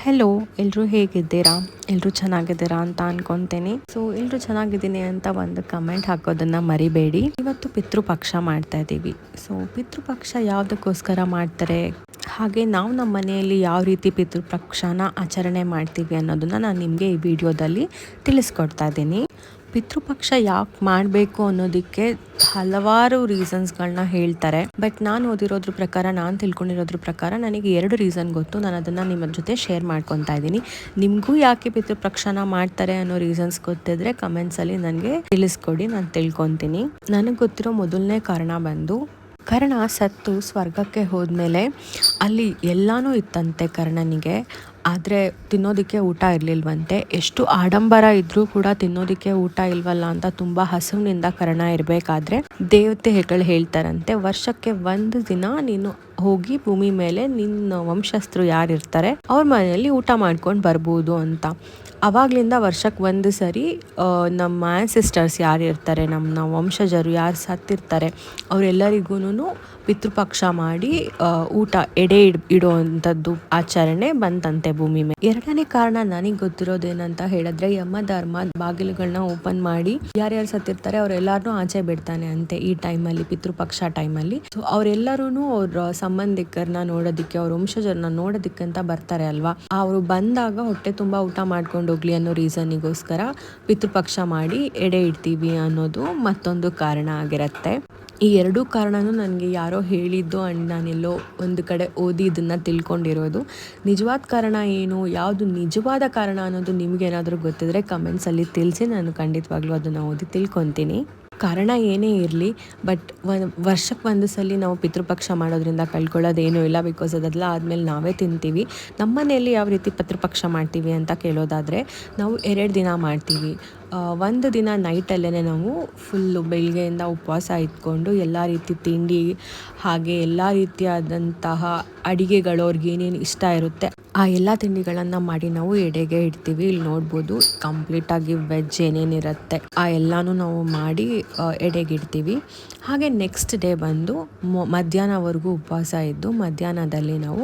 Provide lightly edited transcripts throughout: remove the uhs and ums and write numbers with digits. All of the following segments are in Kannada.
ಹೆಲೋ, ಎಲ್ಲರೂ ಹೇಗಿದ್ದೀರಾ? ಎಲ್ಲರೂ ಚೆನ್ನಾಗಿದ್ದೀರಾ ಅಂತ ಅನ್ಕೊತೀನಿ. ಸೊ ಎಲ್ಲರೂ ಚೆನ್ನಾಗಿದ್ದೀನಿ ಅಂತ ಒಂದು ಕಮೆಂಟ್ ಹಾಕೋದನ್ನು ಮರಿಬೇಡಿ. ಇವತ್ತು ಪಿತೃಪಕ್ಷ ಮಾಡ್ತಾ ಇದ್ದೀವಿ. ಸೊ ಪಿತೃಪಕ್ಷ ಯಾವುದಕ್ಕೋಸ್ಕರ ಮಾಡ್ತಾರೆ, ಹಾಗೆ ನಾವು ನಮ್ಮ ಮನೆಯಲ್ಲಿ ಯಾವ ರೀತಿ ಪಿತೃಪಕ್ಷನ ಆಚರಣೆ ಮಾಡ್ತೀವಿ ಅನ್ನೋದನ್ನು ನಾನು ನಿಮಗೆ ಈ ವಿಡಿಯೋದಲ್ಲಿ ತಿಳಿಸ್ಕೊಡ್ತಾ ಇದ್ದೀನಿ. ಪಿತೃಪಕ್ಷ ಯಾಕೆ ಮಾಡಬೇಕು ಅನ್ನೋದಕ್ಕೆ ಹಲವಾರು ರೀಸನ್ಸ್ಗಳನ್ನ ಹೇಳ್ತಾರೆ. ಬಟ್ ನಾನು ಓದಿರೋದ್ರ ಪ್ರಕಾರ, ನಾನು ತಿಳ್ಕೊಂಡಿರೋದ್ರ ಪ್ರಕಾರ ನನಗೆ 2 ರೀಸನ್ ಗೊತ್ತು. ನಾನು ಅದನ್ನು ನಿಮ್ಮ ಜೊತೆ ಶೇರ್ ಮಾಡ್ಕೊತಾ ಇದ್ದೀನಿ. ನಿಮಗೂ ಯಾಕೆ ಪಿತೃಪಕ್ಷನ ಮಾಡ್ತಾರೆ ಅನ್ನೋ ರೀಸನ್ಸ್ ಗೊತ್ತಿದ್ರೆ ಕಮೆಂಟ್ಸಲ್ಲಿ ನನಗೆ ತಿಳಿಸ್ಕೊಡಿ, ನಾನು ತಿಳ್ಕೊತೀನಿ. ನನಗೆ ಗೊತ್ತಿರೋ ಮೊದಲನೇ ಕಾರಣ ಬಂದು, ಕರ್ಣ ಸತ್ತು ಸ್ವರ್ಗಕ್ಕೆ ಹೋದ್ಮೇಲೆ ಅಲ್ಲಿ ಎಲ್ಲನೂ ಇತ್ತಂತೆ ಕರ್ಣನಿಗೆ. ಆದರೆ ತಿನ್ನೋದಕ್ಕೆ ಊಟ ಇರಲಿಲ್ವಂತೆ. ಎಷ್ಟು ಆಡಂಬರ ಇದ್ದರೂ ಕೂಡ ತಿನ್ನೋದಕ್ಕೆ ಊಟ ಇಲ್ವಲ್ಲ ಅಂತ ತುಂಬ ಹಸುವಿನಿಂದ ಕರ್ಣ ಇರಬೇಕಾದ್ರೆ ದೇವತೆಗಳು ಹೇಳ್ತಾರಂತೆ, ವರ್ಷಕ್ಕೆ 1 ದಿನ ನೀನು ಹೋಗಿ ಭೂಮಿ ಮೇಲೆ ನಿನ್ನ ವಂಶಸ್ಥರು ಯಾರಿರ್ತಾರೆ ಅವ್ರ ಮನೆಯಲ್ಲಿ ಊಟ ಮಾಡ್ಕೊಂಡು ಬರ್ಬೋದು ಅಂತ. ಅವಾಗಲಿಂದ ವರ್ಷಕ್ಕೆ 1 ಸರಿ ನಮ್ಮ ಆ್ಯನ್ಸಿಸ್ಟರ್ಸ್ ಯಾರು ಇರ್ತಾರೆ, ನಮ್ಮ ವಂಶಜರು ಯಾರು ಸತ್ತಿರ್ತಾರೆ ಅವರೆಲ್ಲರಿಗೂ ಪಿತೃಪಕ್ಷ ಮಾಡಿ ಊಟ ಎಡೆ ಇಡುವಂಥದ್ದು ಆಚರಣೆ ಬಂತಂತೆ ಭೂಮಿ ಮೇಲೆ. 2ನೇ ಕಾರಣ ನನಗೆ ಗೊತ್ತಿರೋದೇನಂತ ಹೇಳಿದ್ರೆ, ಯಮಧರ್ಮ ಬಾಗಿಲುಗಳನ್ನ ಓಪನ್ ಮಾಡಿ ಯಾರ್ಯಾರು ಸತ್ತಿರ್ತಾರೆ ಅವರೆಲ್ಲರನ್ನೂ ಆಚೆ ಬಿಡ್ತಾನೆ ಅಂತೆ ಈ ಟೈಮಲ್ಲಿ, ಪಿತೃಪಕ್ಷ ಟೈಮಲ್ಲಿ. ಸೊ ಅವರೆಲ್ಲರೂ ಅವ್ರ ಸಂಬಂಧಿಕರನ್ನ ನೋಡೋದಕ್ಕೆ, ಅವ್ರ ವಂಶಜರನ್ನ ನೋಡೋದಕ್ಕೆ ಅಂತ ಬರ್ತಾರೆ ಅಲ್ವಾ. ಅವರು ಬಂದಾಗ ಹೊಟ್ಟೆ ತುಂಬ ಊಟ ಮಾಡ್ಕೊಂಡು ಹೋಗ್ಲಿ ಅನ್ನೋ ರೀಸನ್ನಿಗೋಸ್ಕರ ಪಿತೃಪಕ್ಷ ಮಾಡಿ ಎಡೆ ಇಡ್ತೀವಿ ಅನ್ನೋದು ಮತ್ತೊಂದು ಕಾರಣ ಆಗಿರುತ್ತೆ. ಈ 2 ಕಾರಣನೂ ನನಗೆ ಯಾರೋ ಹೇಳಿದ್ದು ಆ್ಯಂಡ್ ನಾನೆಲ್ಲೋ ಒಂದು ಕಡೆ ಓದಿ ಇದನ್ನು ತಿಳ್ಕೊಂಡಿರೋದು. ನಿಜವಾದ ಕಾರಣ ಏನು, ಯಾವುದು ನಿಜವಾದ ಕಾರಣ ಅನ್ನೋದು ನಿಮಗೇನಾದರೂ ಗೊತ್ತಿದ್ರೆ ಕಮೆಂಟ್ಸಲ್ಲಿ ತಿಳಿಸಿ, ನಾನು ಖಂಡಿತವಾಗ್ಲೂ ಅದನ್ನು ಓದಿ ತಿಳ್ಕೊತೀನಿ. ಕಾರಣ ಏನೇ ಇರಲಿ, ಬಟ್ ವರ್ಷಕ್ಕೆ 1 ಸಲ ನಾವು ಪಿತೃಪಕ್ಷ ಮಾಡೋದ್ರಿಂದ ಕಳ್ಕೊಳ್ಳೋದೇನೂ ಇಲ್ಲ. ಬಿಕಾಸ್ ಅದೆಲ್ಲ ಆದಮೇಲೆ ನಾವೇ ತಿಂತೀವಿ. ನಮ್ಮ ಮನೆಯಲ್ಲಿ ಯಾವ ರೀತಿ ಪಿತೃಪಕ್ಷ ಮಾಡ್ತೀವಿ ಅಂತ ಕೇಳೋದಾದರೆ, ನಾವು 2 ದಿನ ಮಾಡ್ತೀವಿ. 1 ದಿನ ನೈಟಲ್ಲೇ ನಾವು ಫುಲ್ಲು ಬೆಳಗ್ಗೆಯಿಂದ ಉಪವಾಸ ಇಟ್ಕೊಂಡು ಎಲ್ಲ ರೀತಿ ತಿಂಡಿ ಹಾಗೆ ಎಲ್ಲ ರೀತಿಯಾದಂತಹ ಅಡಿಗೆಗಳು ಅವ್ರಿಗೆ ಏನೇನು ಇಷ್ಟ ಇರುತ್ತೆ ಆ ಎಲ್ಲ ತಿಂಡಿಗಳನ್ನು ಮಾಡಿ ನಾವು ಎಡೆಗೆ ಇಡ್ತೀವಿ. ಇಲ್ಲಿ ನೋಡ್ಬೋದು ಕಂಪ್ಲೀಟಾಗಿ ವೆಜ್ ಏನೇನಿರುತ್ತೆ ಆ ಎಲ್ಲನೂ ನಾವು ಮಾಡಿ ಎಡೆಗೆ ಇಡ್ತೀವಿ. ಹಾಗೆ ನೆಕ್ಸ್ಟ್ ಡೇ ಬಂದು ಮಧ್ಯಾಹ್ನವರೆಗೂ ಉಪವಾಸ ಇದ್ದು ಮಧ್ಯಾಹ್ನದಲ್ಲಿ ನಾವು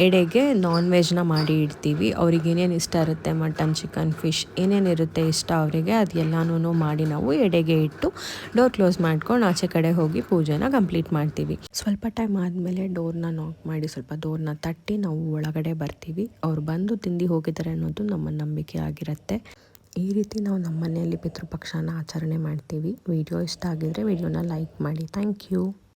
ಎಡೆಗೆ ನಾನ್ ವೆಜ್ನ ಮಾಡಿ ಇಡ್ತೀವಿ. ಅವ್ರಿಗೆ ಏನೇನು ಇಷ್ಟ ಇರುತ್ತೆ, ಮಟನ್, ಚಿಕನ್, ಫಿಶ್ ಏನೇನಿರುತ್ತೆ ಇಷ್ಟ ಅವರಿಗೆ ಅದೆಲ್ಲನೂ ಮಾಡಿ ನಾವು ಎಡೆಗೆ ಇಟ್ಟು ಡೋರ್ ಕ್ಲೋಸ್ ಮಾಡ್ಕೊಂಡು ಆಚೆ ಕಡೆ ಹೋಗಿ ಪೂಜೆನ ಕಂಪ್ಲೀಟ್ ಮಾಡ್ತೀವಿ. ಸ್ವಲ್ಪ ಟೈಮ್ ಆದಮೇಲೆ ಡೋರ್ನ ನಾಕ್ ಮಾಡಿ ಸ್ವಲ್ಪ ಡೋರ್ನ ತಟ್ಟಿ ನಾವು ಒಳಗಡೆ ಬರ್ತೀವಿ. ಅವ್ರು ಬಂದು ತಿಂದು ಹೋಗಿದ್ದಾರೆ ಅನ್ನೋದು ನಮ್ಮ ನಂಬಿಕೆ ಆಗಿರುತ್ತೆ. ಈ ರೀತಿ ನಾವು ನಮ್ಮ ಮನೆಯಲ್ಲಿ ಪಿತೃಪಕ್ಷನ ಆಚರಣೆ ಮಾಡ್ತೀವಿ. ವಿಡಿಯೋ ಇಷ್ಟ ಆಗಿದ್ರೆ ವಿಡಿಯೋನ ಲೈಕ್ ಮಾಡಿ. Thank you.